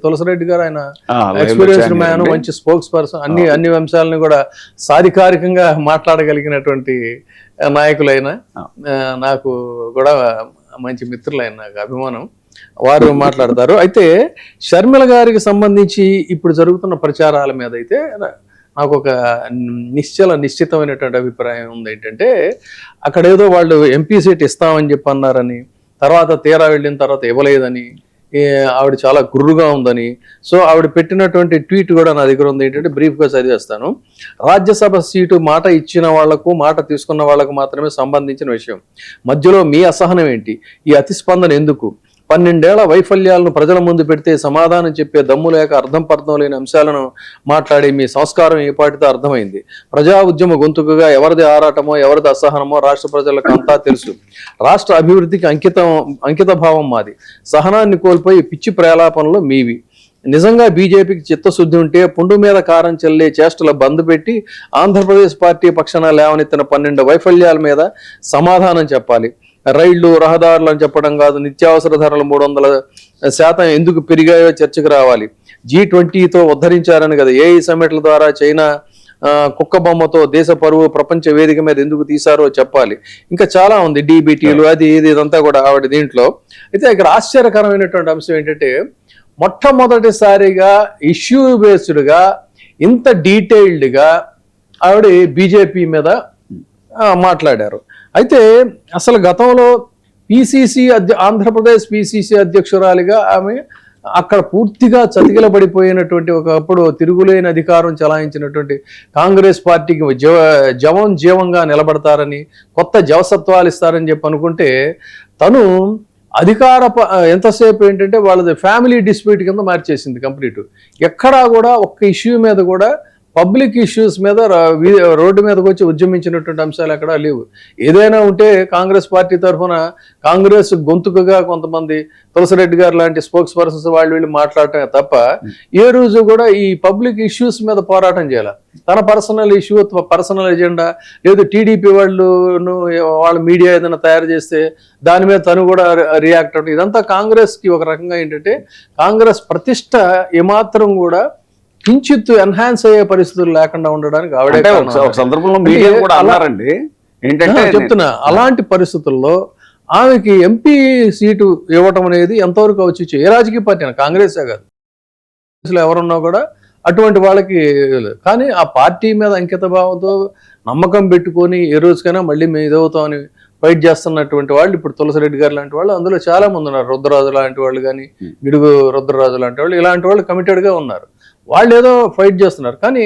తులసిరెడ్డి గారు ఆయన experienced man, మంచి స్పోక్స్ పర్సన్, అన్ని అంశాలను కూడా సాధికారికంగా మాట్లాడగలిగినటువంటి నాయకులైన నాకు కూడా మంచి మిత్రులైన, నాకు అభిమానం. వారు మాట్లాడతారు. అయితే షర్మిల గారికి సంబంధించి ఇప్పుడు జరుగుతున్న ప్రచారాల మీద అయితే నాకు ఒక నిశ్చితమైనటువంటి అభిప్రాయం ఉంది. ఏంటంటే అక్కడ ఏదో వాళ్ళు ఎంపీ సీట్ ఇస్తామని చెప్పి అన్నారని, తర్వాత తీరా వెళ్ళిన తర్వాత ఇవ్వలేదని, ఆవిడ చాలా గుర్రుగా ఉందని. సో ఆవిడ పెట్టినటువంటి ట్వీట్ కూడా నా దగ్గర ఉంది. ఏంటంటే బ్రీఫ్గా చదివేస్తాను. రాజ్యసభ సీటు మాట ఇచ్చిన వాళ్లకు, మాట తీసుకున్న వాళ్లకు మాత్రమే సంబంధించిన విషయం. మధ్యలో మీ అసహనం ఏంటి? ఈ అతిస్పందన ఎందుకు? 12 ఏళ్ల వైఫల్యాలను ప్రజల ముందు పెడితే సమాధానం చెప్పే దమ్ము లేక అర్థం పర్థం లేని అంశాలను మాట్లాడి మీ సంస్కారం ఏ పాటితో అర్థమైంది. ప్రజా ఉద్యమ గొంతుకుగా ఎవరిది ఆరాటమో ఎవరిది అసహనమో రాష్ట్ర ప్రజలకు అంతా తెలుసు. రాష్ట్ర అభివృద్ధికి అంకిత భావం మాది. సహనాన్ని కోల్పోయి పిచ్చి ప్రలాపనలు మీవి. నిజంగా బీజేపీకి చిత్తశుద్ధి ఉంటే పుండు మీద కారం చల్లే చేష్టల బంద్ పెట్టి ఆంధ్రప్రదేశ్ పార్టీ పక్షాన లేవనెత్తిన 12 వైఫల్యాల మీద సమాధానం చెప్పాలి. రైళ్లు, రహదారులు అని చెప్పడం కాదు, నిత్యావసర ధరలు 300% ఎందుకు పెరిగాయో చర్చకు రావాలి. G20తో ఉద్ధరించారని కదా, ఏఐ సమ్మిట్ల ద్వారా చైనా కుక్క బొమ్మతో దేశ పరువు ప్రపంచ వేదిక మీద ఎందుకు తీశారో చెప్పాలి. ఇంకా చాలా ఉంది, డీబీటీలు, అది ఇది ఇదంతా కూడా ఆవిడ దీంట్లో. అయితే ఇక్కడ ఆశ్చర్యకరమైనటువంటి అంశం ఏంటంటే మొట్టమొదటిసారిగా ఇష్యూ బేస్డ్గా ఇంత డీటెయిల్డ్గా ఆవిడ బీజేపీ మీద మాట్లాడారు. అయితే అసలు గతంలో ఆంధ్రప్రదేశ్ పిసిసి అధ్యక్షురాలిగా ఆమె అక్కడ పూర్తిగా చతికిలబడిపోయినటువంటి, ఒకప్పుడు తిరుగులేని అధికారం చలాయించినటువంటి కాంగ్రెస్ పార్టీకి జీవంగా నిలబడతారని, కొత్త జవసత్వాలు ఇస్తారని చెప్పి అనుకుంటే తను ఎంతసేపు ఏంటంటే వాళ్ళది ఫ్యామిలీ డిస్ప్యూట్ కింద మార్చేసింది కంప్లీట్. ఎక్కడా కూడా ఒక్క ఇష్యూ మీద కూడా, పబ్లిక్ ఇష్యూస్ మీద రోడ్డు మీదకి వచ్చి ఉద్యమించినటువంటి అంశాలు ఎక్కడా లేవు. ఏదైనా ఉంటే కాంగ్రెస్ పార్టీ తరఫున కాంగ్రెస్ గొంతుకుగా కొంతమంది తులసిరెడ్డి గారు లాంటి స్పోక్స్ పర్సన్స్ వీళ్ళు మాట్లాడటమే తప్ప ఏ రోజు కూడా ఈ పబ్లిక్ ఇష్యూస్ మీద పోరాటం చేయాలి. తన పర్సనల్ ఇష్యూ, పర్సనల్ ఎజెండా, లేదు టీడీపీ వాళ్ళ మీడియా ఏదైనా తయారు చేస్తే దాని మీద తను కూడా రియాక్ట్ అవ్వడం, ఇదంతా కాంగ్రెస్కి ఒక రకంగా ఏంటంటే కాంగ్రెస్ ప్రతిష్ట ఏమాత్రం కూడా కించిత్ ఎన్హాన్స్ అయ్యే పరిస్థితులు లేకుండా ఉండడానికి ఆవిడే సందర్భంలో మీడియా కూడా అన్నారండి. ఏంటంటే చెప్తున్నా, అలాంటి పరిస్థితుల్లో ఆమెకి ఎంపీ సీటు ఇవ్వటం అనేది ఎంతవరకు వచ్చి, ఏ రాజకీయ పార్టీ అయినా, కాంగ్రెసే కాదు, ఎవరున్నా కూడా అటువంటి వాళ్ళకి. కానీ ఆ పార్టీ మీద అంకిత భావంతో నమ్మకం పెట్టుకొని ఏ రోజుకైనా మళ్ళీ మేము ఇదవుతామని ఫైట్ చేస్తున్నటువంటి వాళ్ళు ఇప్పుడు తులసిరెడ్డి గారు లాంటి వాళ్ళు, అందులో చాలా మంది ఉన్నారు. రుద్రరాజు లాంటి వాళ్ళు కానీ, గిడుగు రుద్రరాజు లాంటి వాళ్ళు, ఇలాంటి వాళ్ళు కమిటెడ్గా ఉన్నారు. వాళ్ళు ఏదో ఫైట్ చేస్తున్నారు. కానీ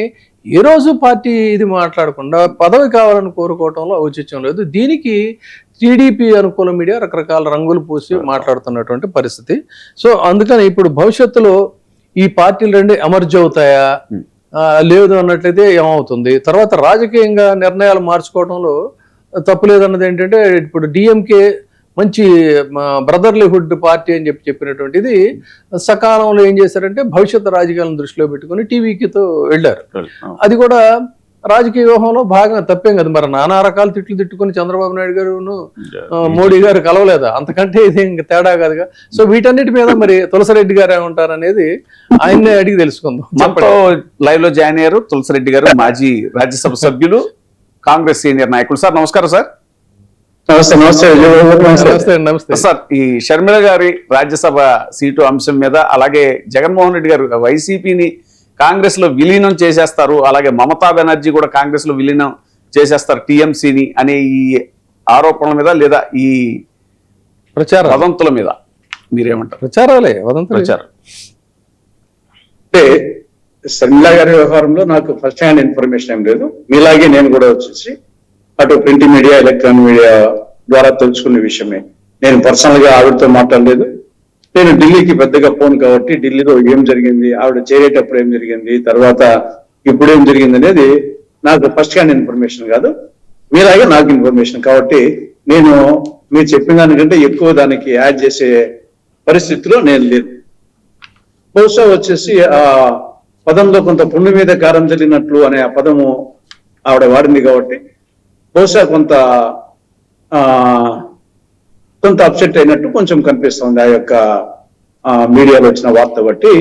ఏ రోజు పార్టీ ఇది మాట్లాడకుండా పదవి కావాలని కోరుకోవటంలో ఔచిత్యం లేదు. దీనికి టీడీపీ అనుకూల మీడియా రకరకాల రంగులు పూసి మాట్లాడుతున్నటువంటి పరిస్థితి. సో అందుకని ఇప్పుడు భవిష్యత్తులో ఈ పార్టీలు రెండు ఎమర్జ్ అవుతాయా లేదు అన్నట్లయితే ఏమవుతుంది, తర్వాత రాజకీయంగా నిర్ణయాలు మార్చుకోవడంలో తప్పులేదన్నది ఏంటంటే, ఇప్పుడు డిఎంకే మంచి బ్రదర్లీహుడ్ పార్టీ అని చెప్పినటువంటిది సకాలంలో ఏం చేశారంటే భవిష్యత్తు రాజకీయాలను దృష్టిలో పెట్టుకుని టీవీకితో వెళ్ళారు. అది కూడా రాజకీయ వ్యూహంలో భాగంగా తప్పేం కదా. మరి నానా రకాల తిట్టుకుని చంద్రబాబు నాయుడు గారు మోడీ గారు కలవలేదా? అంతకంటే ఇది ఇంకా తేడా కాదుగా. సో వీటన్నిటి మీద మరి తులసిరెడ్డి గారు ఏమంటారు అనేది ఆయన్నే అడిగి తెలుసుకుందాం. మనతో లైవ్ లో జాయిన్ అయ్యారు తులసిరెడ్డి గారు, మాజీ రాజ్యసభ సభ్యులు, కాంగ్రెస్ సీనియర్ నాయకులు. సార్ నమస్కారం. సార్ నమస్తే సార్. ఈ షర్మిల గారి రాజ్యసభ సీటు అంశం మీద, అలాగే జగన్మోహన్ రెడ్డి గారు వైసీపీని కాంగ్రెస్ లో విలీనం చేసేస్తారు, అలాగే మమతా బెనర్జీ కూడా కాంగ్రెస్ లో విలీనం చేసేస్తారు టీఎంసీని అనే ఈ ఆరోపణల మీద, లేదా ఈ వదంతుల మీద మీరేమంటారు? ప్రచారాలే ప్రచారం అంటే షర్మిల గారి వ్యవహారంలో నాకు ఫస్ట్ హ్యాండ్ ఇన్ఫర్మేషన్ ఏం లేదు. మీలాగే నేను కూడా వచ్చేసి అటు ప్రింట్ మీడియా, ఎలక్ట్రానిక్ మీడియా ద్వారా తెలుసుకునే విషయమే. నేను పర్సనల్ గా ఆవిడతో మాట్లాడలేదు. నేను ఢిల్లీకి పెద్దగా పోను కాబట్టి ఢిల్లీలో ఏం జరిగింది, ఆవిడ చేరేటప్పుడు ఏం జరిగింది, తర్వాత ఇప్పుడు ఏం జరిగింది అనేది నాకు ఫస్ట్ హ్యాండ్ ఇన్ఫర్మేషన్ కాదు. మీలాగే నాకు ఇన్ఫర్మేషన్ కాబట్టి నేను మీరు చెప్పిన దానికంటే ఎక్కువ దానికి యాడ్ చేసే పరిస్థితిలో నేను లేదు. బహుశా వచ్చేసి ఆ పదంలో కొంత పుండు మీద కారం చల్లినట్లు అనే ఆ పదము ఆవిడ వాడింది కాబట్టి బహుశా కొంత అప్సెట్ అయినట్టు కొంచెం కనిపిస్తుంది ఆ యొక్క మీడియాలో వచ్చిన వార్త బట్టి.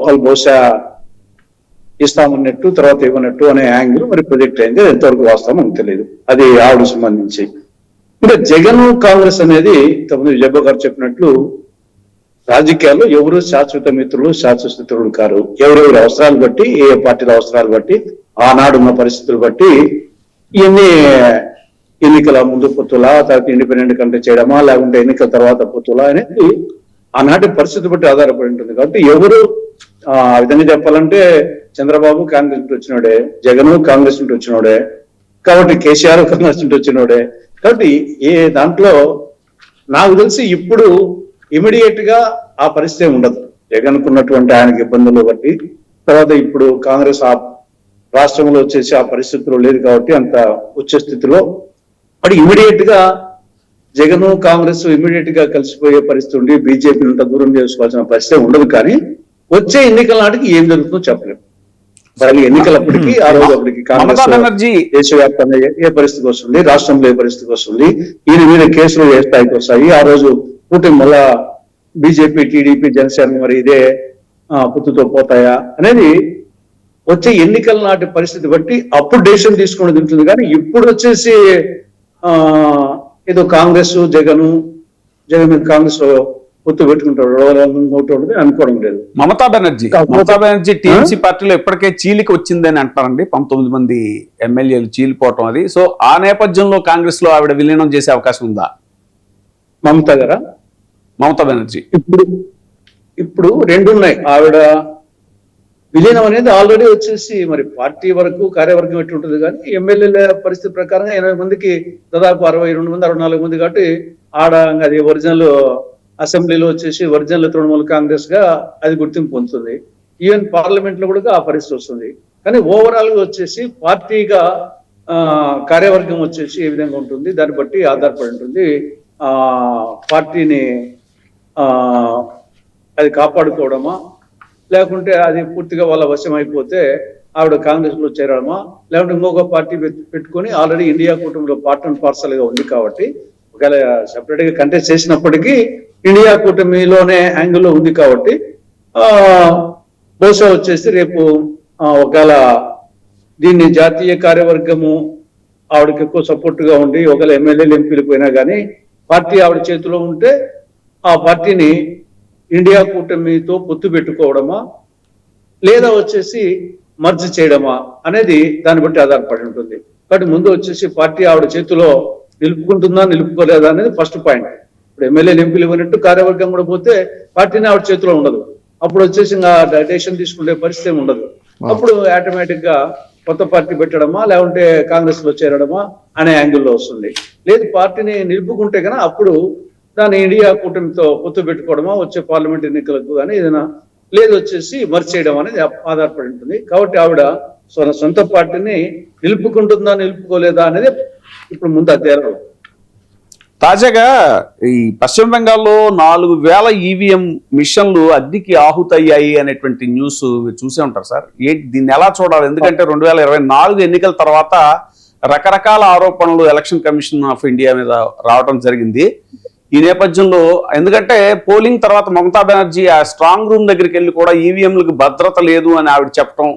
వాళ్ళు బహుశా ఇస్తామన్నట్టు తర్వాత ఇవ్వనట్టు అనే యాంగిల్ మరి ప్రొజెక్ట్ అయింది. ఎంతవరకు వాస్తవం మనకు తెలియదు, అది ఆవిడకు సంబంధించి. ఇంకా జగన్ కాంగ్రెస్ అనేది ఇంతకుముందు విజయబాబు గారు చెప్పినట్లు రాజకీయాల్లో ఎవరు శాశ్వత మిత్రులు శాశ్వత శత్రువులు కారు. ఎవరెవరి అవసరాలు బట్టి, ఏ పార్టీల అవసరాలు బట్టి, ఆనాడున్న పరిస్థితులు బట్టి ఇవన్నీ ఎన్నికల ముందు పొత్తులా, తర్వాత ఇండిపెండెంట్ కంటే చేయడమా, లేకుంటే ఎన్నికల తర్వాత పొత్తులా అనేది ఆనాటి పరిస్థితి బట్టి ఆధారపడి ఉంటుంది. కాబట్టి ఎవరు ఆ విధంగా చెప్పాలంటే చంద్రబాబు కాంగ్రెస్ నుండి వచ్చినోడే, జగన్ కాంగ్రెస్ నుండి వచ్చినోడే, కాబట్టి కేసీఆర్ కాంగ్రెస్ నుండి వచ్చినోడే. కాబట్టి ఏ దాంట్లో నాకు తెలిసి ఇప్పుడు ఇమీడియట్ గా ఆ పరిస్థితి ఉండదు. జగన్ కున్నటువంటి ఆయనకి ఇబ్బందులు బట్టి, తర్వాత ఇప్పుడు కాంగ్రెస్ ఆ రాష్ట్రంలో వచ్చేసి ఆ పరిస్థితిలో లేదు కాబట్టి అంత ఉచ్చ స్థితిలో మరి ఇమీడియట్ గా జగన్ కాంగ్రెస్ ఇమీడియట్ గా కలిసిపోయే పరిస్థితి ఉండి బీజేపీని అంత దూరం చేసుకోవాల్సిన పరిస్థితి ఉండదు. కానీ వచ్చే ఎన్నికల నాటికి ఏం జరుగుతుందో చెప్పలేము. మరి ఎన్నికలప్పటికీ ఆ రోజు అప్పటికి కాంగ్రెస్ దేశవ్యాప్తంగా ఏ పరిస్థితికి వస్తుంది, రాష్ట్రంలో ఏ పరిస్థితికి వస్తుంది, ఈయన మీద కేసులు ఏ స్థాయికి వస్తాయి, ఆ రోజు కూటమి మళ్ళా బీజేపీ టీడీపీ జనసేన మరి ఇదే పొత్తుతో పోతాయా అనేది వచ్చే ఎన్నికల నాటి పరిస్థితి బట్టి అప్పుడు డెసిషన్ తీసుకునేది ఉంటుంది. కానీ ఇప్పుడు వచ్చేసి ఏదో కాంగ్రెస్ జగన్ మీద కాంగ్రెస్ పొత్తు పెట్టుకుంటాడు అనుకోవడం లేదు. మమతా బెనర్జీ టీఎంసీ పార్టీలో ఇప్పటికే చీలిక వచ్చిందని అంటారండి. 19 మంది ఎమ్మెల్యేలు చీలిపోవటం అది. సో ఆ నేపథ్యంలో కాంగ్రెస్ లో ఆవిడ విలీనం చేసే అవకాశం ఉందా? మమతా బెనర్జీ ఇప్పుడు రెండు ఉన్నాయి. ఆవిడ విలీనం అనేది ఆల్రెడీ వచ్చేసి మరి పార్టీ వరకు కార్యవర్గం ఎట్టి ఉంటుంది. కానీ ఎమ్మెల్యేల పరిస్థితి ప్రకారం 80 మందికి దాదాపు 62 మంది 64 మంది కాబట్టి ఆడ అది ఒరిజినల్ అసెంబ్లీలో వచ్చేసి ఒరిజినల్ తృణమూల్ కాంగ్రెస్ గా అది గుర్తింపు పొందుతుంది. ఈవెన్ పార్లమెంట్ లో కూడా ఆ పరిస్థితి వస్తుంది. కానీ ఓవరాల్ గా వచ్చేసి పార్టీగా కార్యవర్గం వచ్చేసి ఏ విధంగా ఉంటుంది దాన్ని బట్టి ఆధారపడి ఉంటుంది. పార్టీని అది కాపాడుకోవడమా, లేకుంటే అది పూర్తిగా వాళ్ళ వశం అయిపోతే ఆవిడ కాంగ్రెస్ లో చేరడమా, లేకుంటే ఇంకొక పార్టీ పెట్టుకొని ఆల్రెడీ ఇండియా కూటమిలో పార్ట్ అండ్ పార్సల్ గా ఉంది కాబట్టి ఒకవేళ సెపరేట్ గా కంటెస్ట్ చేసినప్పటికీ ఇండియా కూటమిలోనే యాంగిల్లో ఉంది కాబట్టి బహుశా వచ్చేసి రేపు ఒకవేళ దీన్ని జాతీయ కార్యవర్గము ఆవిడకి ఎక్కువ సపోర్ట్ గా ఉండి ఒకవేళ ఎమ్మెల్యేలు ఎంపీలు పోయినా కానీ పార్టీ ఆవిడ చేతిలో ఉంటే ఆ పార్టీని ఇండియా కూటమితో పొత్తు పెట్టుకోవడమా లేదా వచ్చేసి మర్జ్ చేయడమా అనేది దాన్ని బట్టి ఆధారపడి ఉంటుంది. కాబట్టి ముందు వచ్చేసి పార్టీ ఆవిడ చేతిలో నిలుపుకుంటుందా నిలుపుకోలేదా అనేది ఫస్ట్ పాయింట్. ఇప్పుడు ఎమ్మెల్యేలు ఎంపీలు ఇవ్వనట్టు కార్యవర్గం కూడా పోతే పార్టీని ఆవిడ చేతిలో ఉండదు. అప్పుడు వచ్చేసి ఇంకా డెసిషన్ తీసుకునే పరిస్థితి ఉండదు. అప్పుడు ఆటోమేటిక్ గా కొత్త పార్టీ పెట్టడమా లేకుంటే కాంగ్రెస్ లో చేరడమా అనే యాంగిల్లో వస్తుంది. లేదు పార్టీని నిలుపుకుంటే కన్నా అప్పుడు దాన్ని ఇండియా కూటమితో పొత్తు పెట్టుకోవడమా వచ్చే పార్లమెంట్ ఎన్నికలకు కానీ ఏదైనా లేదు వచ్చేసి మర్చి చేయడం అనేది ఆధారపడి ఉంటుంది. కాబట్టి ఆవిడ సొంత పార్టీని నిలుపుకుంటుందా నిలుపుకోలేదా అనేది ఇప్పుడు ముందు అధ్యయనం. తాజాగా ఈ పశ్చిమ బెంగాల్లో 4000 ఈవీఎం మిషన్లు అగ్నికి ఆహుతయ్యాయి అనేటువంటి న్యూస్ చూసే ఉంటారు సార్. దీన్ని ఎలా చూడాలి? ఎందుకంటే 2024 ఎన్నికల తర్వాత రకరకాల ఆరోపణలు ఎలక్షన్ కమిషన్ ఆఫ్ ఇండియా మీద రావడం జరిగింది. ఈ నేపథ్యంలో ఎందుకంటే పోలింగ్ తర్వాత మమతా బెనర్జీ ఆ స్ట్రాంగ్ రూమ్ దగ్గరికి వెళ్ళి కూడా ఈవీఎంలకు భద్రత లేదు అని ఆవిడ చెప్పడం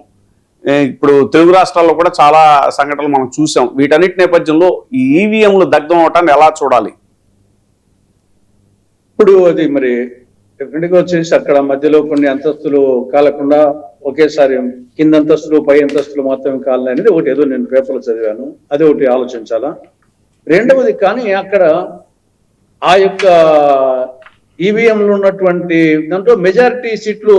ఇప్పుడు తెలుగు రాష్ట్రాల్లో కూడా చాలా సంఘటనలు మనం చూసాం. వీటన్నిటి నేపథ్యంలో ఈ ఈవీఎంలు దగ్ధం అవటాన్ని ఎలా చూడాలి? ఇప్పుడు అది మరి డెఫినెట్ గా వచ్చేసి అక్కడ మధ్యలో కొన్ని అంతస్తులు కాలకుండా ఒకేసారి కింద అంతస్తులు పై అంతస్తులు మాత్రమే కాలని అనేది ఒకటి ఏదో నేను పేపర్లో చదివాను. అది ఒకటి ఆలోచించాలా. రెండవది కానీ అక్కడ ఆ యొక్క ఈవీఎంలు ఉన్నటువంటి దాంట్లో మెజారిటీ సీట్లు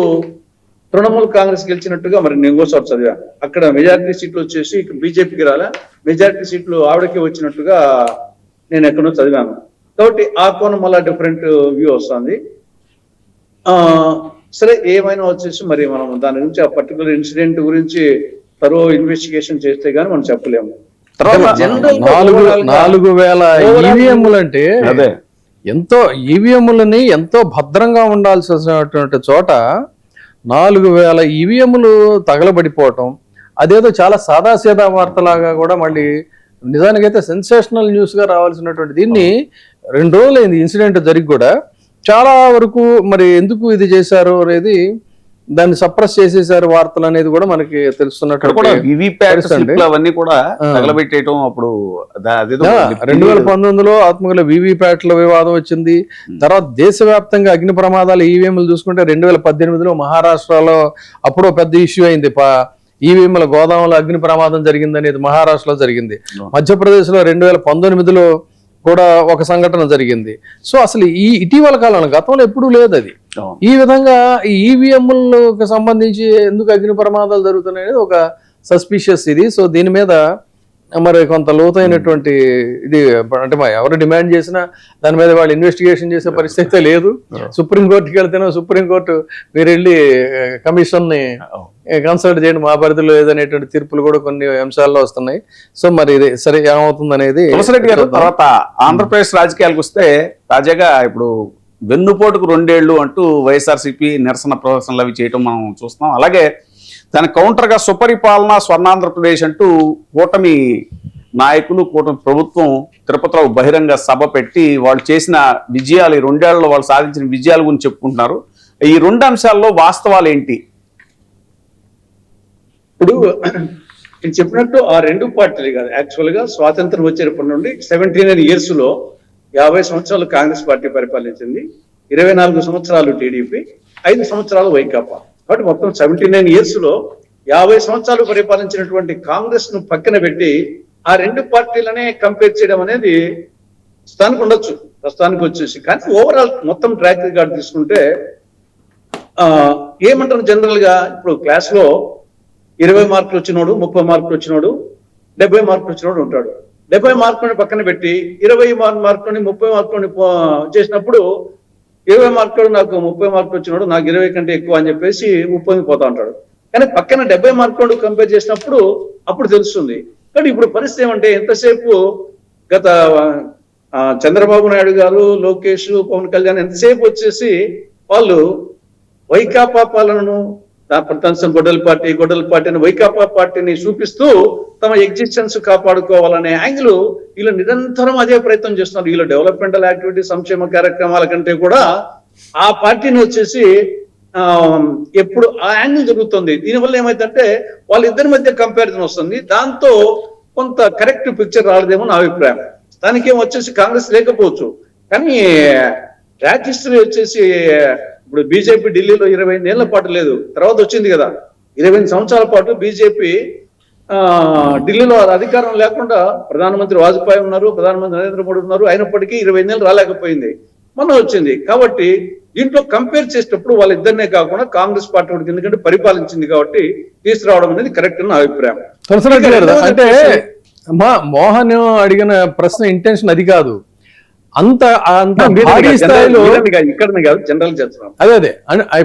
తృణమూల్ కాంగ్రెస్ గెలిచినట్టుగా మరి నేను ఇంకోసారి చదివాను. అక్కడ మెజారిటీ సీట్లు వచ్చేసి ఇక్కడ బీజేపీకి రాలే, మెజారిటీ సీట్లు ఆవిడకి వచ్చినట్టుగా నేను ఎక్కడో చదివాను. కాబట్టి ఆ కోణం మళ్ళా డిఫరెంట్ వ్యూ వస్తుంది. సరే ఏమైనా వచ్చేసి మరి మనం దాని గురించి ఆ పర్టికులర్ ఇన్సిడెంట్ గురించి తరో ఇన్వెస్టిగేషన్ చేస్తే గానీ మనం చెప్పలేము. 4000 ఈవీఎంలు అంటే ఎంతో ఈవీఎంలని ఎంతో భద్రంగా ఉండాల్సినటువంటి చోట 4000 ఈవీఎంలు తగలబడిపోవటం అదేదో చాలా సాదాసీదా వార్తలాగా కూడా మళ్ళీ నిజానికైతే సెన్సేషనల్ న్యూస్ గా రావాల్సినటువంటి దీన్ని 2 రోజులైంది ఇన్సిడెంట్ జరిగి కూడా చాలా వరకు మరి ఎందుకు ఇది చేశారు అనేది దాన్ని సప్రెస్ చేసేసారు వార్తలు అనేది కూడా మనకి కూడా తెలుస్తున్నట్టు వివిప్యాట్ స్లిప్లు అవన్నీ కూడా తగలబెట్టేయటం అప్పుడు అదేదో 2019లో ఆత్మకూరులో వీవీప్యాట్ల వివాదం వచ్చింది. తర్వాత దేశవ్యాప్తంగా అగ్ని ప్రమాదాలు ఈవీఎంలు చూసుకుంటే 2018లో మహారాష్ట్రలో అప్పుడు పెద్ద ఇష్యూ అయింది. ఈవీఎంల గోదాములో అగ్ని ప్రమాదం జరిగింది అనేది మహారాష్ట్రలో జరిగింది. మధ్యప్రదేశ్లో 2019లో కూడా ఒక సంఘటన జరిగింది. సో అసలు ఈ ఇటీవల కాలంలో గతంలో ఎప్పుడూ లేదు అది. ఈ విధంగా ఈ ఈవీఎంలకు సంబంధించి ఎందుకు అగ్ని ప్రమాదాలు జరుగుతున్నాయి అనేది ఒక సస్పిషియస్ ఇది. సో దీని మీద మరి కొంత లోతైనటువంటి ఇది అంటే ఎవరు డిమాండ్ చేసినా దాని మీద వాళ్ళు ఇన్వెస్టిగేషన్ చేసే పరిస్థితి లేదు. సుప్రీంకోర్టుకి వెళ్తేనే సుప్రీంకోర్టు మీరు వెళ్ళి కమిషన్ని కన్సల్ట్ చేయండి, మా పరిధిలో లేదనేటువంటి తీర్పులు కూడా కొన్ని అంశాల్లో వస్తున్నాయి. సో మరి ఇది సరే ఏమవుతుంది అనేది. తులసిరెడ్డి గారు, తర్వాత ఆంధ్రప్రదేశ్ రాజకీయాలకు వస్తే తాజాగా ఇప్పుడు వెన్నుపోటుకు 2 ఏళ్లు అంటూ వైఎస్ఆర్సీపీ నిరసన ప్రదర్శనలు అవి చేయటం మనం చూస్తున్నాం. అలాగే దాని కౌంటర్గా సుపరిపాలన స్వర్ణాంధ్రప్రదేశ్ అంటూ కూటమి నాయకులు, కూటమి ప్రభుత్వం తిరుపతిలో బహిరంగ సభ పెట్టి వాళ్ళు చేసిన విజయాలు, ఈ 2 ఏళ్లలో వాళ్ళు సాధించిన విజయాల గురించి చెప్పుకుంటున్నారు. ఈ 2 అంశాల్లో వాస్తవాలు ఏంటి? ఇప్పుడు నేను చెప్పినట్టు ఆ 2 పార్టీలు కాదు, యాక్చువల్ గా స్వాతంత్రం వచ్చినప్పటి నుండి 79 years లో 50 సంవత్సరాలు కాంగ్రెస్ పార్టీ పరిపాలించింది, 24 సంవత్సరాలు టీడీపీ, 5 సంవత్సరాలు వైకాపా. కాబట్టి మొత్తం 79 years లో 50 సంవత్సరాలు పరిపాలించినటువంటి కాంగ్రెస్ ను పక్కన పెట్టి ఆ 2 పార్టీలనే కంపేర్ చేయడం అనేది ప్రస్తుతానికి ఉండొచ్చు, ప్రస్తుతానికి వచ్చేసి. కానీ ఓవరాల్ మొత్తం ట్రాక్ రికార్డ్ తీసుకుంటే ఏమంటారు, జనరల్ గా ఇప్పుడు క్లాస్ లో 20 మార్కులు వచ్చినోడు, 30 మార్కులు వచ్చినోడు, 70 మార్కులు వచ్చినోడు ఉంటాడు. 70 మార్కులని పక్కన పెట్టి 20 మార్కులని 30 మార్కులని చేసినప్పుడు 20 మార్కులు నాకు 30 మార్కులు వచ్చినాడు, నాకు 20 కంటే ఎక్కువ అని చెప్పేసి ఉప్పొంగిపోతా ఉంటాడు. కానీ పక్కన 70 మార్కులు కంపేర్ చేసినప్పుడు అప్పుడు తెలుస్తుంది. కానీ ఇప్పుడు పరిస్థితి ఏమంటే, ఎంతసేపు గత చంద్రబాబు నాయుడు గారు, లోకేష్, పవన్ కళ్యాణ్ ఎంతసేపు వచ్చేసి వాళ్ళు వైకాపా పాలనను, గొడ్డల పార్టీ అని వైకాపా పార్టీని చూపిస్తూ తమ ఎగ్జిస్టెన్స్ కాపాడుకోవాలనే యాంగిల్ వీళ్ళు నిరంతరం అదే ప్రయత్నం చేస్తున్నారు. వీళ్ళు డెవలప్మెంటల్ యాక్టివిటీ, సంక్షేమ కార్యక్రమాల కంటే కూడా ఆ పార్టీని వచ్చేసి ఎప్పుడు ఆ యాంగిల్ జరుగుతుంది. దీనివల్ల ఏమైందంటే వాళ్ళిద్దరి మధ్య కంపారిజన్ వస్తుంది, దాంతో కొంత కరెక్ట్ పిక్చర్ రాలేదేమో నా అభిప్రాయం. దానికి ఏం వచ్చేసి కాంగ్రెస్ లేకపోవచ్చు, కానీ ట్రాక్ హిస్టరీ వచ్చేసి ఇప్పుడు బీజేపీ ఢిల్లీలో 25 ఏళ్ల పాటు లేదు, తర్వాత వచ్చింది కదా. 25 సంవత్సరాల పాటు బీజేపీ ఢిల్లీలో అధికారం లేకుండా ప్రధానమంత్రి వాజ్పేయి ఉన్నారు, ప్రధానమంత్రి నరేంద్ర మోడీ ఉన్నారు, అయినప్పటికీ 25 ఏళ్ళు రాలేకపోయింది, మొన్న వచ్చింది. కాబట్టి దీంట్లో కంపేర్ చేసేటప్పుడు వాళ్ళిద్దరినే కాకుండా కాంగ్రెస్ పార్టీ కూడా ఎందుకంటే పరిపాలించింది కాబట్టి తీసుకురావడం అనేది కరెక్ట్ అని నా అభిప్రాయం. అంటే మోహన్ అడిగిన ప్రశ్న ఇంటెన్షన్ అది కాదు, అంత భారీ స్థాయిలో ఇక్కడ కాదు, జనరల్ చేస్తున్నాం. అదే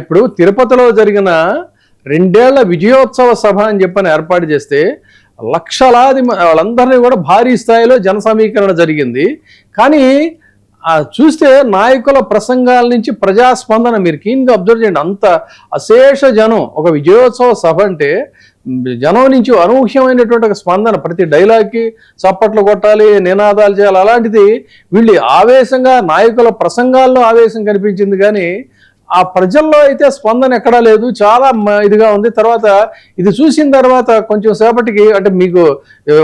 ఇప్పుడు తిరుపతిలో జరిగిన 2 ఏళ్ల విజయోత్సవ సభ అని చెప్పని ఏర్పాటు చేస్తే లక్షలాది వాళ్ళందరినీ కూడా భారీ స్థాయిలో జన సమీకరణ జరిగింది. కానీ చూస్తే నాయకుల ప్రసంగాల నుంచి ప్రజాస్పందన మీరు కీన్గా అబ్జర్వ్ చేయండి, అంత అశేష జనం. ఒక విజయోత్సవ సభ అంటే జనం నుంచి అనూహ్యమైనటువంటి ఒక స్పందన, ప్రతి డైలాగ్కి చప్పట్లు కొట్టాలి, నినాదాలు చేయాలి. అలాంటిది వీళ్ళు ఆవేశంగా నాయకుల ప్రసంగాల్లో ఆవేశం కనిపించింది, కానీ ఆ ప్రజల్లో అయితే స్పందన ఎక్కడా లేదు, చాలా ఇదిగా ఉంది. తర్వాత ఇది చూసిన తర్వాత కొంచెం సేపటికి అంటే మీకు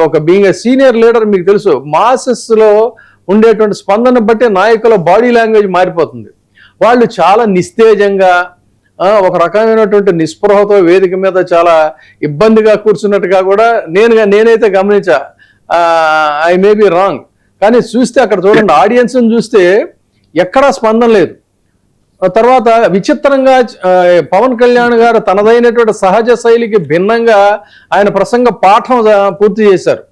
ఒక బీయింగ్ సీనియర్ లీడర్ మీకు తెలుసు, మాసెస్లో ఉండేటువంటి స్పందన బట్టి నాయకుల బాడీ లాంగ్వేజ్ మారిపోతుంది. వాళ్ళు చాలా నిస్తేజంగా, ఒక రకమైనటువంటి నిస్పృహతో వేదిక మీద చాలా ఇబ్బందిగా కూర్చున్నట్టుగా కూడా నేనైతే గమనించా. ఐ మే బి రాంగ్, కానీ చూస్తే అక్కడ చూడండి, ఆడియన్స్ని చూస్తే ఎక్కడా స్పందన లేదు. తర్వాత విచిత్రంగా పవన్ కళ్యాణ్ గారు తనదైనటువంటి సహజ శైలికి భిన్నంగా ఆయన ప్రసంగ పాఠం పూర్తి చేశారు.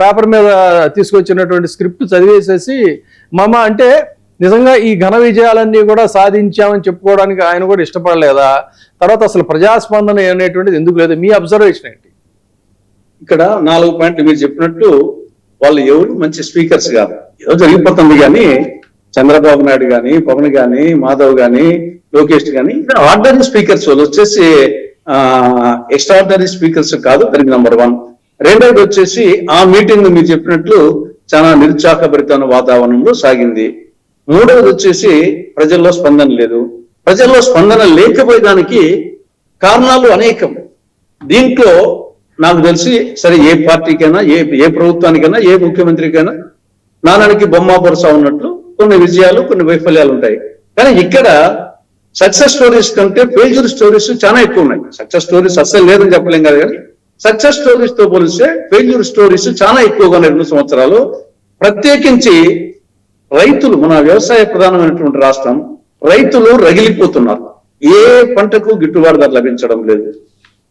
పేపర్ మీద తీసుకొచ్చినటువంటి స్క్రిప్ట్ చదివేసేసి మమ అంటే నిజంగా ఈ ఘన విజయాలన్నీ కూడా సాధించామని చెప్పుకోవడానికి ఆయన కూడా ఇష్టపడలేదా? తర్వాత అసలు ప్రజాస్పందన అనేటువంటిది ఎందుకు లేదు? మీ అబ్జర్వేషన్ ఏంటి? ఇక్కడ 4 పాయింట్లు మీరు చెప్పినట్టు వాళ్ళు ఎవరు మంచి స్పీకర్స్ కాదు, ఏదో జరిగిపోతుంది. కానీ చంద్రబాబు నాయుడు కానీ, పవన్ కానీ, మాధవ్ కానీ, లోకేష్ కానీ ఆర్డినరీ స్పీకర్స్, వాళ్ళు వచ్చేసి ఎక్స్ట్రాడినరీ స్పీకర్స్ కాదు. దానికి నెంబర్ 1. రెండవది వచ్చేసి ఆ మీటింగ్ మీరు చెప్పినట్లు చాలా నిరుత్సాహభరితమైన వాతావరణంలో సాగింది. మూడవది వచ్చేసి ప్రజల్లో స్పందన లేదు. ప్రజల్లో స్పందన లేకపోయేదానికి కారణాలు అనేకం. దీంట్లో నాకు తెలిసి సరే ఏ పార్టీకైనా ఏ ప్రభుత్వానికైనా ఏ ముఖ్యమంత్రికైనా నాణానికి బొమ్మ బొరస ఉన్నట్లు కొన్ని విజయాలు కొన్ని వైఫల్యాలు ఉంటాయి. కానీ ఇక్కడ సక్సెస్ స్టోరీస్ కంటే ఫెయిల్యూర్ స్టోరీస్ చాలా ఎక్కువ ఉన్నాయి. సక్సెస్ స్టోరీస్ అస్సలు లేదని చెప్పలేం కదా, కానీ సక్సెస్ స్టోరీస్ తో పోలిస్తే ఫెయిల్యూర్ స్టోరీస్ చాలా ఎక్కువగా ఉన్నాయి 2 సంవత్సరాలు. ప్రత్యేకించి రైతులు, మన వ్యవసాయ ప్రధానమైనటువంటి రాష్ట్రం, రైతులు రగిలిపోతున్నారు. ఏ పంటకు గిట్టుబాటు ధర లభించడం లేదు.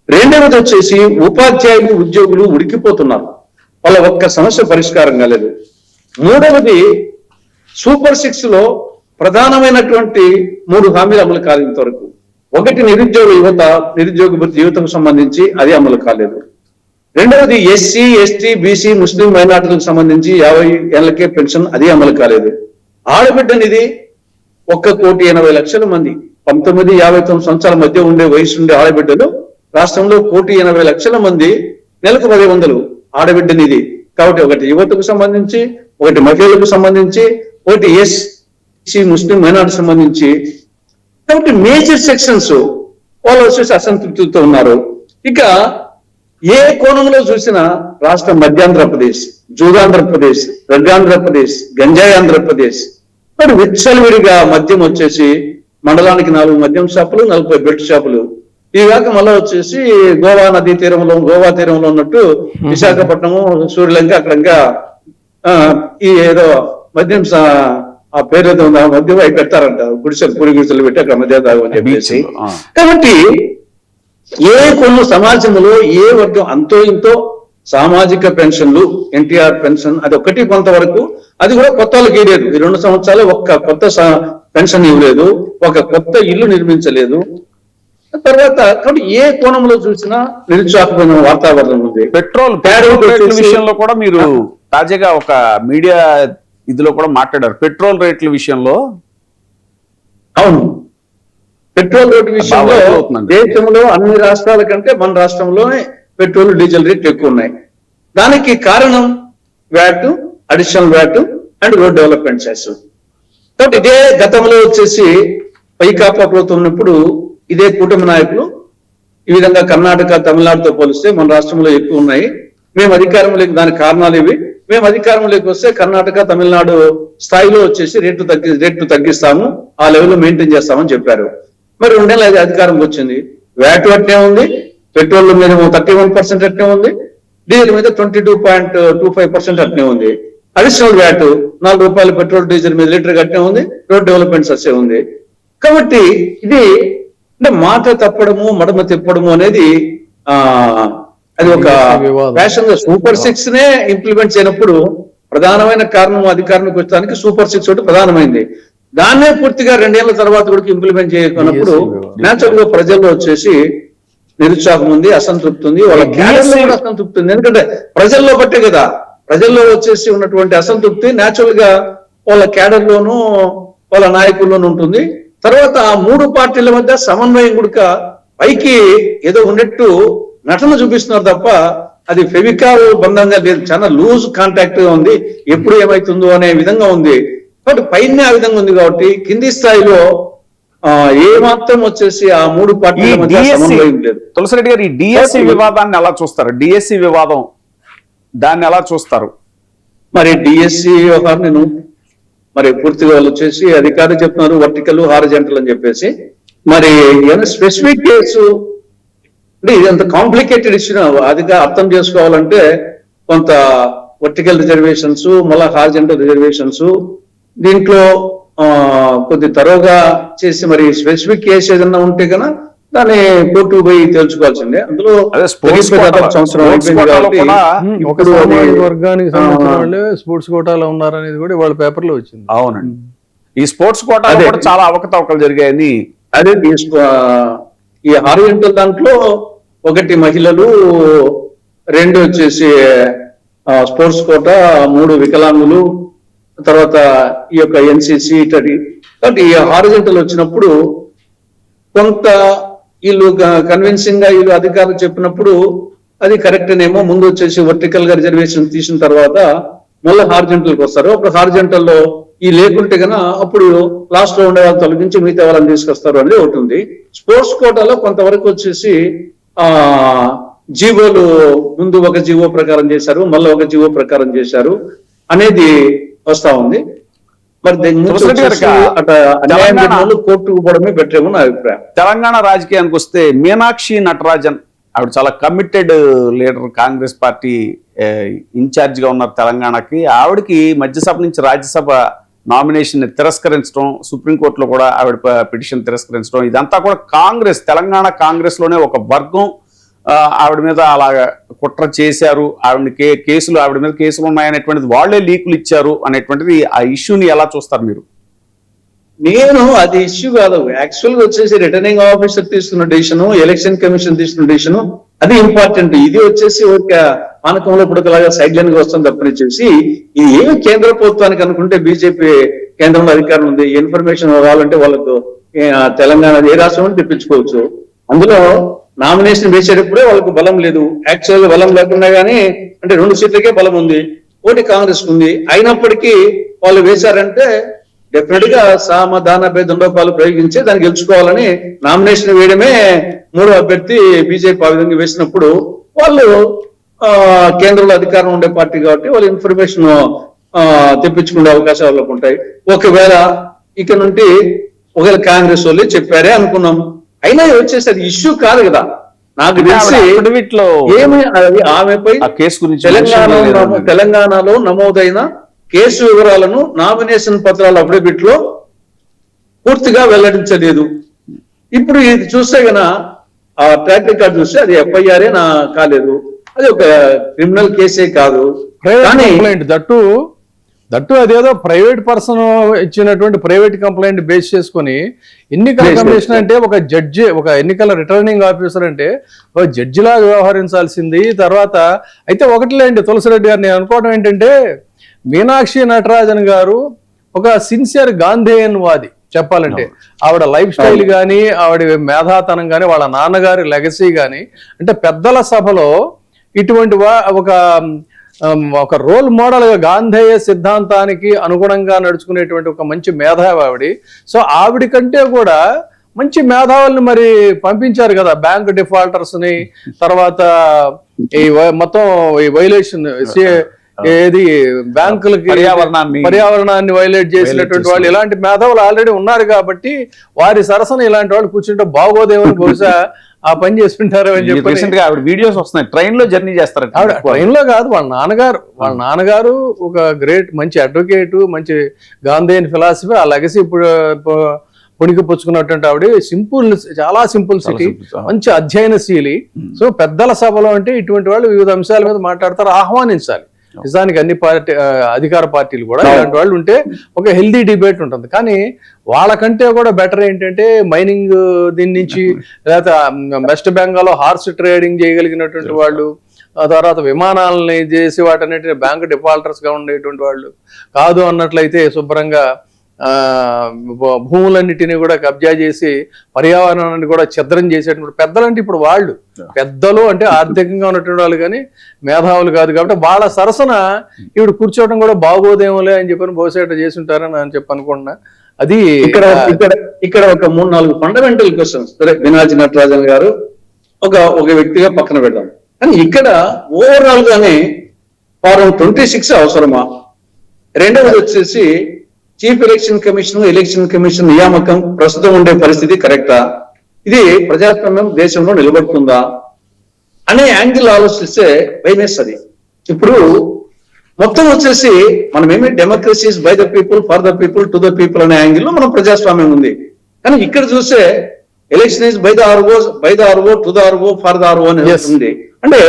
రెండవది వచ్చేసి ఉపాధ్యాయులు ఉద్యోగులు ఉడికిపోతున్నారు, వాళ్ళ ఒక్క సమస్య పరిష్కారం కాలేదు. మూడవది సూపర్ 6 లో ప్రధానమైనటువంటి 3 హామీలు అమలు కాలేంత వరకు. ఒకటి నిరుద్యోగ యువతకు సంబంధించి అది అమలు కాలేదు. రెండవది ఎస్సీ ఎస్టీ బీసీ ముస్లిం మైనార్టీలకు సంబంధించి 50 ఏళ్లకే పెన్షన్ అది అమలు కాలేదు. ఆడబిడ్డ నిధి 1,80,00,000 మంది 19-59 సంవత్సరాల మధ్య ఉండే వయసు ఉండే ఆడబిడ్డలు రాష్ట్రంలో 1,80,00,000 మంది నెలకు 10,100 ఆడబిడ్డ నిధి. కాబట్టి ఒకటి యువతకు సంబంధించి, ఒకటి మహిళలకు సంబంధించి, ఒకటి ఎస్సీ ముస్లిం మైనార్టీ సంబంధించి. కాబట్టి మేజర్ సెక్షన్స్ వాళ్ళు వచ్చేసి అసంతృప్తితో ఉన్నారు. ఇక ఏ కోణంలో చూసినా రాష్ట్రం మధ్యాంధ్రప్రదేశ్, జూదాంధ్రప్రదేశ్, రగ్గాంధ్రప్రదేశ్, గంజాయి ఆంధ్రప్రదేశ్. మరి విచ్చలవిడిగా మద్యం వచ్చేసి మండలానికి 4 మద్యం షాపులు, 40 బెల్ట్ షాపులు. ఇవాక మళ్ళీ వచ్చేసి గోవా నదీ తీరంలో, గోవా తీరంలో ఉన్నట్టు విశాఖపట్నము, సూర్యలంక అక్కడ ఈ ఏదో మద్యం ఆ పేరు ఏదో ఉంది, ఆ మద్యం అవి పెడతారంట, పూరి గుడిసెలు పెట్టి అక్కడ మద్యం తాగమని చెప్పేసి. కాబట్టి ఏ కొన్ని సమాజంలో ఏ వర్గం అంతో ఇంతో సామాజిక పెన్షన్లు, ఎన్టీఆర్ పెన్షన్ అది ఒకటి కొంతవరకు, అది కూడా కొత్త వాళ్ళకి ఇవ్వలేదు. ఈ 2 సంవత్సరాలు ఒక్క కొత్త పెన్షన్ ఇవ్వలేదు, ఒక కొత్త ఇల్లు నిర్మించలేదు. తర్వాత కాబట్టి ఏ కోణంలో చూసినా నిరుత్సాహమైన వాతావరణం ఉంది. పెట్రోల్ రేట్ల విషయంలో కూడా మీరు తాజాగా ఒక మీడియా ఇదిలో కూడా మాట్లాడారు. పెట్రోల్ రేట్ల విషయంలో, అవును, పెట్రోల్ రేటు విషయంలో దేశంలో అన్ని రాష్ట్రాల కంటే మన రాష్ట్రంలోనే పెట్రోల్ డీజిల్ రేట్లు ఎక్కువ ఉన్నాయి. దానికి కారణం VAT, additional VAT and road development cess. కాబట్టి ఇదే గతంలో వచ్చేసి వైకాపా ప్రభుత్వం ఉన్నప్పుడు ఇదే కూటమి నాయకులు ఈ విధంగా కర్ణాటక తమిళనాడుతో పోలిస్తే మన రాష్ట్రంలో ఎక్కువ ఉన్నాయి, మేము అధికారంలోకి, దానికి కారణాలు ఇవి, మేము అధికారంలోకి వస్తే కర్ణాటక తమిళనాడు స్థాయిలో వచ్చేసి రేట్లు తగ్గిస్తాము, ఆ లెవెల్లో మెయింటైన్ చేస్తామని చెప్పారు. మరి 2 నెలలు అధికారంకి వచ్చింది, వ్యాట్ అట్నే ఉంది, పెట్రోల్ మీద 31% అట్నే ఉంది, డీజిల్ మీద 22.25% అట్నే ఉంది, అడిషనల్ వ్యాట్ 4 రూపాయలు పెట్రోల్ డీజిల్ మీద లీటర్ అట్నే ఉంది, రోడ్ డెవలప్మెంట్ సస్సే ఉంది. కాబట్టి ఇది అంటే మాట తప్పడము మడమ తిప్పడము అనేది అది ఒక ఫ్యాషన్ గా సూపర్ 6 నే ఇంప్లిమెంట్ చేయనప్పుడు ప్రధానమైన కారణం అధికారానికి వచ్చడానికి సూపర్ 6 ఒకటి ప్రధానమైంది. దాన్నే పూర్తిగా 2 ఏళ్ల తర్వాత కూడా ఇంప్లిమెంట్ చేయకున్నప్పుడు నేచురల్ గా ప్రజల్లో వచ్చేసి నిరుత్సాహం ఉంది, అసంతృప్తి ఉంది, వాళ్ళ క్యాడర్లో కూడా అసంతృప్తి ఉంది. ఎందుకంటే ప్రజల్లో బట్టే కదా, ప్రజల్లో వచ్చేసి ఉన్నటువంటి అసంతృప్తి నేచురల్ గా వాళ్ళ క్యాడర్లోనూ వాళ్ళ నాయకుల్లోనూ ఉంటుంది. తర్వాత ఆ 3 పార్టీల మధ్య సమన్వయం కూడా పైకి ఏదో ఉన్నట్టు నటన చూపిస్తున్నారు తప్ప అది ఫెవికాల్ బంధంగా లేదు, చాలా లూజ్ కాంటాక్ట్ గా ఉంది, ఎప్పుడు ఏమైతుందో అనే విధంగా ఉంది. కాబట్టి పైన ఆ విధంగా ఉంది కాబట్టి కింది స్థాయిలో ఏ మాత్రం వచ్చేసి ఆ 3 పార్టీల మధ్య సమన్వయం లేదు. తులసిరెడ్డి గారు, ఈ డిఎస్సి వివాదాన్ని ఎలా చూస్తారు? డిఎస్సి వివాదం దాన్ని ఎలా చూస్తారు? మరి డిఎస్సి వ్యవహారం నేను మరి పూర్తిగా వాళ్ళు వచ్చేసి అధికారులు చెప్తున్నారు వర్టికల్ హారిజంటల్ అని చెప్పేసి. మరి ఏమైనా స్పెసిఫిక్ కేసు అంటే ఇదంత కాంప్లికేటెడ్ ఇష్యూ, అదిగా అర్థం చేసుకోవాలంటే కొంత వర్టికల్ రిజర్వేషన్స్ మళ్ళా హారిజంటల్ రిజర్వేషన్స్ దీంట్లో కొద్ది తరోగా చేసి మరి స్పెసిఫిక్ కేసు ఏదన్నా ఉంటే కన్నా దాన్ని కోర్టు పోయి తెలుసుకోవాల్సిందే. అందులో సంవత్సరం అయిపోయింది కాబట్టి వర్గానికి సంబంధించిన వాళ్ళే స్పోర్ట్స్ కోటాలో ఉన్నారనేది కూడా వాళ్ళ పేపర్ లో వచ్చింది. అవునండి, ఈ స్పోర్ట్స్ కోటాలో కూడా చాలా అవకతవకలు జరిగాయని. అదే ఈ హారిజంటల్ దాంట్లో 1 మహిళలు, 2 వచ్చేసి స్పోర్ట్స్ కోటా, 3 వికలాంగులు, తర్వాత ఈ యొక్క ఎన్సిసి ఇటది. కాబట్టి ఈ హారిజంటల్ వచ్చినప్పుడు కొంత వీళ్ళు కన్విన్సింగ్ గా వీళ్ళు అధికారులు చెప్పినప్పుడు అది కరెక్ట్ నేమో. ముందు వచ్చేసి వర్టికల్ గా రిజర్వేషన్ తీసిన తర్వాత మళ్ళీ హారిజంటల్ కి వస్తారు. అప్పుడు హారిజంటల్ లో ఈ లేకుంటే కన్నా అప్పుడు లాస్ట్ లో ఉండే వాళ్ళు తొలగించి మిగతా వాళ్ళని తీసుకొస్తారు అనేది ఒకటి ఉంది. స్పోర్ట్స్ కోటాలో కొంతవరకు వచ్చేసి జీవోలు ముందు ఒక జీవో ప్రకారం చేశారు, మళ్ళీ ఒక జీవో ప్రకారం చేశారు అనేది వస్తా ఉంది. మరి కోర్టుకు పోవడమే బెటర్ ఏమో నా అభిప్రాయం. తెలంగాణ రాజకీయానికి వస్తే మీనాక్షి నటరాజన్ ఆవిడ చాలా committed leader, Congress party incharge గా ఉన్నారు తెలంగాణకి. ఆవిడకి మధ్యసభ నుంచి రాజ్యసభ నామినేషన్ తిరస్కరించడం, సుప్రీంకోర్టులో కూడా ఆవిడ పిటిషన్ తిరస్కరించడం, ఇదంతా కూడా తెలంగాణ కాంగ్రెస్ లోనే ఒక వర్గం ఆవిడ మీద అలాగా కుట్ర చేశారు, ఆవిడ మీద కేసులు ఉన్నాయనేటువంటిది వాళ్లే లీకులు ఇచ్చారు అనేటువంటిది ఆ ఇష్యూని ఎలా చూస్తారు మీరు? నేను అది ఇష్యూ కాదు, యాక్చువల్ గా వచ్చేసి రిటర్నింగ్ ఆఫీసర్ తీసుకున్న డెసిషన్, ఎలక్షన్ కమిషన్ తీసుకున్న డెసిషన్ అది ఇంపార్టెంట్. ఇది వచ్చేసి ఒక పానకంలో పుడకలాగా సైడ్ లైన్ గా వస్తుంది తప్పనిచ్చేసి ఇది ఏమి కేంద్ర ప్రభుత్వానికి అనుకుంటే బీజేపీ కేంద్రంలో అధికారం ఉంది, ఇన్ఫర్మేషన్ కావాలంటే వాళ్ళకు తెలంగాణ ఏ రాష్ట్రం తెప్పించుకోవచ్చు. అందులో నామినేషన్ వేసేటప్పుడే వాళ్ళకు బలం లేదు, యాక్చువల్ బలం లేకుండా గానీ అంటే 2 సీట్లకే బలం ఉంది, ఒకటి కాంగ్రెస్ ఉంది. అయినప్పటికీ వాళ్ళు వేశారంటే డెఫినెట్ గా సామధాన భేదండోపాలు ప్రయోగించి దాన్ని గెలుచుకోవాలని నామినేషన్ వేయడమే. 3వ అభ్యర్థి బీజేపీ ఆ విధంగా వేసినప్పుడు వాళ్ళు కేంద్రంలో అధికారం ఉండే పార్టీ కాబట్టి వాళ్ళు ఇన్ఫర్మేషన్ తెప్పించుకునే అవకాశాలు వాళ్ళకు ఉంటాయి. ఒకవేళ ఇక నుండి ఒకవేళ కాంగ్రెస్ వాళ్ళు చెప్పారే అనుకున్నాం, అయినా వచ్చేసి అది ఇష్యూ కాదు కదా. నాకు తెలిసి ఏమి ఆమెపై తెలంగాణలో నమోదైన కేసు వివరాలను నామినేషన్ పత్రాల అఫిడవిట్ లో పూర్తిగా వెల్లడించలేదు. ఇప్పుడు ఇది చూస్తే గన ఆ ట్రాక్ రికార్డ్ చూస్తే అది ఎఫ్ఐఆర్ కాలేదు, అది ఒక క్రిమినల్ కేసే కాదు. దట్టు అదేదో ప్రైవేట్ పర్సన్ ఇచ్చినటువంటి ప్రైవేట్ కంప్లైంట్ బేస్ చేసుకుని ఎన్నికల కమిషన్ అంటే ఒక జడ్జి, ఒక ఎన్నికల రిటర్నింగ్ ఆఫీసర్ అంటే ఒక జడ్జిలాగా వ్యవహరించాల్సింది. తర్వాత అయితే ఒకటిలేండి తులసిరెడ్డి గారు, నేను అనుకోవడం ఏంటంటే మీనాక్షి నటరాజన్ గారు ఒక సిన్సియర్ గాంధేయన్ వాది చెప్పాలంటే. ఆవిడ లైఫ్ స్టైల్ కానీ, ఆవిడ మేధాతనం కానీ, వాళ్ళ నాన్నగారి లెగసీ కానీ, అంటే పెద్దల సభలో ఇటువంటి ఒక రోల్ మోడల్ గా గాంధేయ సిద్ధాంతానికి అనుగుణంగా నడుచుకునేటువంటి ఒక మంచి మేధావి ఆవిడ. సో ఆవిడ కంటే కూడా మంచి మేధావుల్ని మరి పంపించారు కదా, బ్యాంక్ డిఫాల్టర్స్ ని, తర్వాత ఈ మొత్తం ఈ వైలేషన్ ఏది బ్యాంకులకి పర్యావరణాన్ని వైలేట్ చేసినటువంటి వాళ్ళు, ఇలాంటి మేధావులు ఆల్రెడీ ఉన్నారు కాబట్టి వారి సరసన ఇలాంటి వాళ్ళు కూర్చుంటే బాగోదేమని బహుశా ఆ పని చేసుకుంటారు అని చెప్పి ఆవిడ వీడియోస్ వస్తున్నాయి. ట్రైన్ లో జర్నీ చేస్తారు, ఆవిడ ట్రైన్ లో కాదు, వాళ్ళ నాన్నగారు ఒక గ్రేట్ మంచి అడ్వకేట్, మంచి గాంధేయన్ ఫిలాసఫీ, ఆ లెగసీ ఇప్పుడు పొడికి పుచ్చుకున్నటువంటి ఆవిడ చాలా సింపుల్ సిటీ, మంచి అధ్యయనశీలి. సో పెద్దల సభలో అంటే ఇటువంటి వాళ్ళు వివిధ అంశాల మీద మాట్లాడతారు, ఆహ్వానించాలి. నిజానికి అన్ని అధికార పార్టీలు కూడా ఇలాంటి వాళ్ళు ఉంటే ఒక హెల్దీ డిబేట్ ఉంటుంది. కానీ వాళ్ళకంటే కూడా బెటర్ ఏంటంటే మైనింగ్ దీని నుంచి, లేకపోతే వెస్ట్ బెంగాల్లో హార్స్ ట్రేడింగ్ చేయగలిగినటువంటి వాళ్ళు, ఆ తర్వాత విమానాలని చేసి వాటన్నిటిని బ్యాంక్ డిఫాల్టర్స్ గా ఉండేటువంటి వాళ్ళు కాదు అన్నట్లయితే శుభ్రంగా భూములన్నిటినీ కూడా కబ్జా చేసి పర్యావరణాన్ని కూడా ఛిద్రం చేసేటువంటి పెద్దలంటే ఇప్పుడు వాళ్ళు పెద్దలు అంటే ఆర్థికంగా ఉన్నటువంటి వాళ్ళు కానీ మేధావులు కాదు కాబట్టి వాళ్ళ సరసన ఇప్పుడు కూర్చోవడం కూడా బాగోదేమోలే అని చెప్పని బహుశా చేసి ఉంటారని అని చెప్పి అనుకుంటున్నా. అది ఇక్కడ ఒక 3-4 ఫండమెంటల్ క్వశ్చన్స్ మీనాక్షి నటరాజన్ గారు ఒక వ్యక్తిగా పక్కన పెడదాం. కానీ ఇక్కడ ఓవరాల్ గానే ఫారం 26 అవసరమా? రెండవది వచ్చేసి చీఫ్ ఎలక్షన్ కమిషన్ నియామకం ప్రస్తుతం ఉండే పరిస్థితి కరెక్టా, ఇది ప్రజాస్వామ్యం దేశంలో నిలబడుతుందా అనే యాంగిల్ ఆలోచిస్తే భయమేస్తుంది. ఇప్పుడు మొత్తం వచ్చేసి మనమేమి democracies by the people, for the people, to the people అనే యాంగిల్లో మనం ప్రజాస్వామ్యం ఉంది. కానీ ఇక్కడ చూస్తే election is by the RO, to the RO, for the RO అని ఉంది. అంటే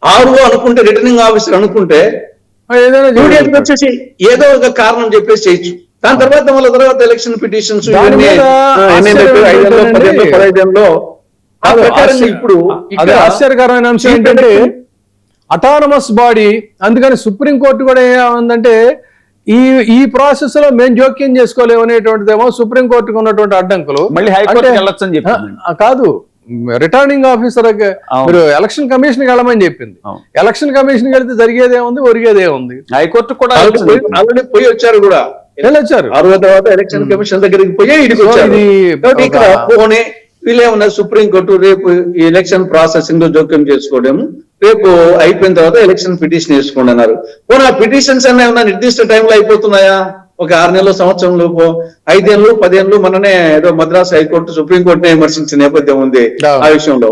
ఆర్ఓ అనుకుంటే, రిటర్నింగ్ ఆఫీసర్ అనుకుంటే వచ్చేసి ఏదో ఒక కారణం చెప్పేసి చేయొచ్చు. దాని తర్వాత ఎలక్షన్ పిటిషన్స్ ఇప్పుడు ఆశ్చర్యకరమైన అంశం ఏంటంటే అటానమస్ బాడీ, అందుకని సుప్రీంకోర్టు కూడా ఏమందంటే ఈ ప్రాసెస్ లో మేము జోక్యం చేసుకోలేము అనేటువంటిదేమో సుప్రీంకోర్టుకు ఉన్నటువంటి అడ్డంకులు. మళ్ళీ హైకోర్టు వెళ్ళొచ్చని చెప్పి కాదు, రిటర్నింగ్ ఆఫీసర్ మీరు ఎలక్షన్ కమిషన్ వెళ్ళమని చెప్పింది. ఎలక్షన్ కమిషన్ వెళ్తే జరిగేదేముంది, ఒరిగేదేముంది? హైకోర్టు కూడా ఆల్రెడీ పోయి వచ్చారు కూడా, వెళ్ళొచ్చారు. తర్వాత ఎలక్షన్ కమిషన్ దగ్గరికి పోయి ఇక్కడికి వచ్చారు. ఇక్కడ పోనీ వీళ్ళేమన్నా సుప్రీంకోర్టు రేపు ఈ ఎలక్షన్ ప్రాసెసింగ్ లో జోక్యం చేసుకోవడము, రేపు అయిపోయిన తర్వాత ఎలక్షన్ పిటిషన్ వేసుకోండి అన్నారు. పోనీ ఆ పిటిషన్స్ అన్న ఏమన్నా నిర్దిష్ట టైంలో అయిపోతున్నాయా? ఒక 6 నెలలు, సంవత్సరం లోపు, 5 ఏళ్ళు, 10 ఏళ్ళు మననే ఏదో మద్రాసు హైకోర్టు సుప్రీంకోర్టునే విమర్శించిన నేపథ్యం ఉంది ఆ విషయంలో.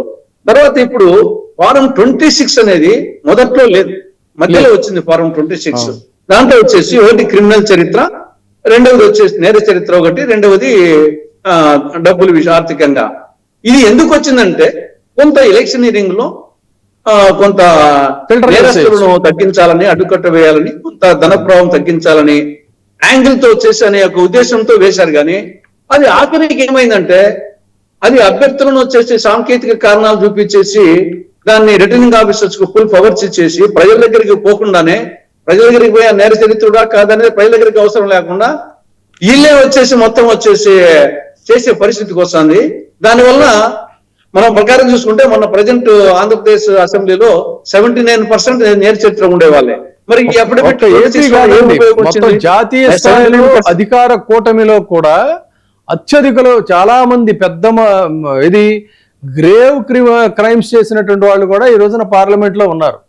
తర్వాత ఇప్పుడు ఫారం 26 అనేది మొదట్లో లేదు, మధ్యలో వచ్చింది ఫారం 26. దాంట్లో వచ్చేసి ఒకటి క్రిమినల్ చరిత్ర, రెండవది వచ్చేసి నేర చరిత్ర ఒకటి, రెండవది డబ్బుల విషయం ఆర్థికంగా. ఇది ఎందుకు వచ్చిందంటే కొంత ఎలక్షనీరింగ్ లో కొంత నేరస్తులను తగ్గించాలని, అడ్డుకట్ట వేయాలని, కొంత ధన ప్రభావం తగ్గించాలని యాంగిల్ తో వచ్చేసి అనే ఒక ఉద్దేశంతో వేశారు. కానీ అది ఆఖరికి ఏమైందంటే అది అభ్యర్థులను వచ్చేసి సాంకేతిక కారణాలు చూపించేసి దాన్ని రిటర్నింగ్ ఆఫీసర్స్ కు ఫుల్ పవర్స్ ఇచ్చేసి ప్రజల దగ్గరికి పోకుండానే, ప్రజల దగ్గరికి పోయే నేర చరిత్రుడా కాదనేది ప్రజల దగ్గరికి అవసరం లేకుండా వీళ్ళే వచ్చేసి మొత్తం వచ్చేసి చేసే పరిస్థితికి వస్తుంది. దానివల్ల మనం ప్రకారం చూసుకుంటే మొన్న ప్రజెంట్ ఆంధ్రప్రదేశ్ అసెంబ్లీలో 79% నేర చరిత్ర ఉండేవాళ్ళే. మరి మొత్తం జాతీయ స్థాయిలో అధికార కూటమిలో కూడా అత్యధికలో చాలా మంది పెద్ద ఇది గ్రేవ్ క్రైమ్స్ చేసినటువంటి వాళ్ళు కూడా ఈ రోజున పార్లమెంట్ లో ఉన్నారు.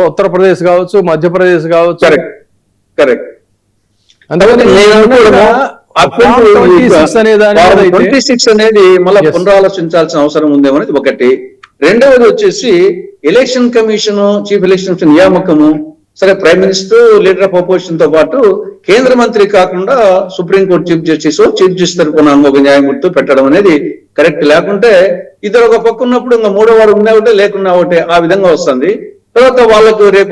ఉత్తరప్రదేశ్ కావచ్చు, మధ్యప్రదేశ్ కావచ్చు. కరెక్ట్. అందుకని 26 అనేది మళ్ళీ పునరాలోచించాల్సిన అవసరం ఉందేమో అనేది ఒకటి. రెండవది వచ్చేసి ఎలక్షన్ కమిషన్, చీఫ్ ఎలక్షన్ నియామకము, సరే prime minister, leader of opposition తో పాటు కేంద్ర మంత్రి కాకుండా సుప్రీంకోర్టు చీఫ్ జస్టిస్ తరఫున ఒక న్యాయమూర్తితో పెట్టడం అనేది కరెక్ట్. లేకుంటే ఇద్దరు ఒక పక్క ఉన్నప్పుడు ఇంకా మూడో వాడు ఉన్నా ఒకటే లేకున్నా ఒకటే ఆ విధంగా వస్తుంది. తర్వాత వాళ్ళకు రేపు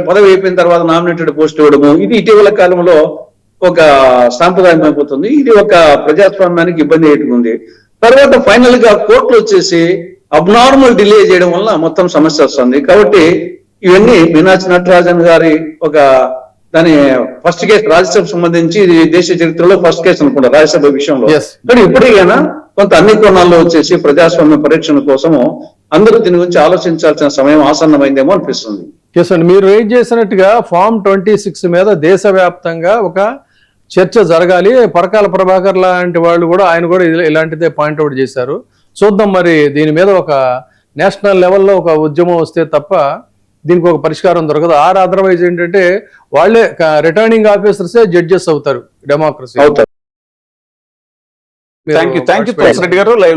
పదవి అయిపోయిన తర్వాత నామినేటెడ్ పోస్ట్ ఇవ్వడము, ఇది ఇటీవల కాలంలో ఒక సాంప్రదాయం అయిపోతుంది. ఇది ఒక ప్రజాస్వామ్యానికి ఇబ్బంది అయ్యేటుంది. తర్వాత ఫైనల్ గా కోర్టులు వచ్చేసి అబ్నార్మల్ డిలే చేయడం వల్ల మొత్తం సమస్య వస్తుంది. కాబట్టి ఇవన్నీ మీనాక్షి నటరాజన్ గారి ఒక దాని ఫస్ట్ కేసు రాజ్యసభ సంబంధించి ఇది దేశ చరిత్రలో ఫస్ట్ కేసు అనుకుంటా రాజ్యసభ విషయంలో. కానీ ఇప్పటికైనా కొంత అన్ని కోణాల్లో వచ్చేసి ప్రజాస్వామ్య పరిరక్షణ కోసము అందరూ దీని గురించి ఆలోచించాల్సిన సమయం ఆసన్నమైందేమో అనిపిస్తుంది. మీరు రైజ్ చేసినట్టుగా ఫామ్ 26 మీద దేశవ్యాప్తంగా ఒక చర్చ జరగాలి. పరకాల ప్రభాకర్ లాంటి వాళ్ళు కూడా ఆయన కూడా ఇలాంటిదే పాయింట్అవుట్ చేశారు. చూద్దాం మరి దీని మీద ఒక నేషనల్ లెవెల్లో ఒక ఉద్యమం వస్తే తప్ప దీనికి ఒక పరిష్కారం దొరకదు. అదర్వైజ్ ఏంటంటే వాళ్ళే రిటర్నింగ్ ఆఫీసర్సే జడ్జెస్ అవుతారు డెమోక్రసీ. థ్యాంక్ యూ రెడ్డి గారు.